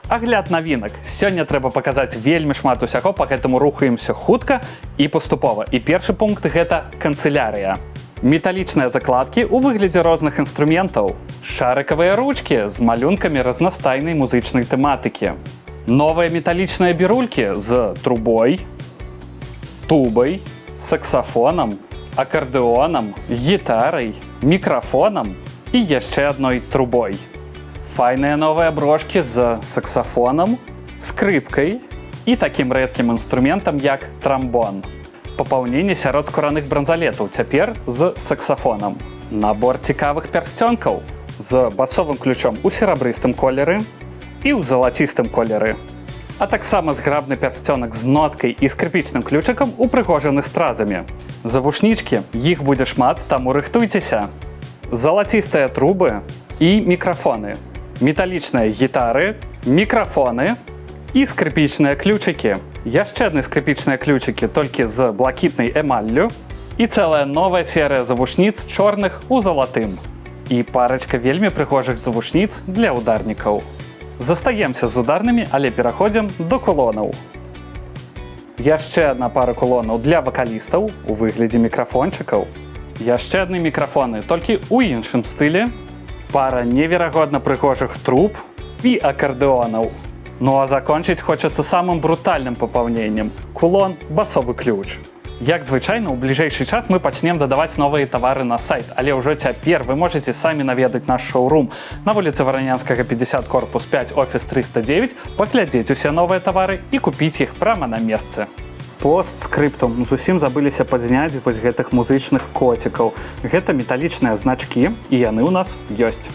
Агляд навінак. Сёння трэба паказаць вельмі шмат усяго, пагэтаму рухаемся хутка і паступова. І першы пункт гэта канцылярыя. Металічныя закладкі ў выглядзе розных інструментаў. Шарыкавыя ручкі з малюнкамі разнастайнай музычнай тэматыкі. Новыя металічныя бірулькі з трубой, тубай, саксафонам, акардэонам, гітарай, мікрафонам і яшчэ адной трубой. Файныя новыя брошкі з саксафонам, скрыпкай і такім рэдкім інструментам, як трамбон. Папаўненне сярод скураных бранзалетаў цяпер з саксафонам. Набор цікавых пярсцёнкаў з басовым ключом у серабрыстым колеры і ў залацістым колеры. А таксама зграбны пярсцёнак з ноткай і скрыпічным ключыкам упрыгожаны стразамі. Завушнічкі, іх будзе шмат, таму рыхтуйцеся. Залацістыя трубы і мікрафоны. Металічныя гітары, мікрафоны і скрыпічныя ключыкі. Яшчэ адны скрыпічныя ключыкі, толькі з блакітнай эмаллю. І цэлая новая серыя завушніц чорных у залатым. І парачка вельмі прыгожых завушніц для ударнікаў. Застаемся з ударнымі, але пераходзім до кулонаў. Яшчэ адна пара кулонаў для вакалістаў у выглядзе мікрафончыкаў. Яшчэ адны мікрафоны, толькі ў іншым стылі. Пара неверагодна прыгожых труб і акардэонаў. Ну а закончыць хочацца самым брутальным папаўненнем – кулон басовы ключ. Як звычайна, у бліжэйшы час мы пачнем дадаваць новыя тавары на сайт, але ўжо цяпер вы можаце самі наведаць наш шоурум на вуліцы Варанянскага, 50, корпус 5, офіс 309, паглядзець усе новыя тавары і купіць іх прама на месцы. Постскрыптум. Зусім забыліся падзняць вось гэтых музычных коцікаў. Гэта металічныя значкі, і яны ў нас ёсць.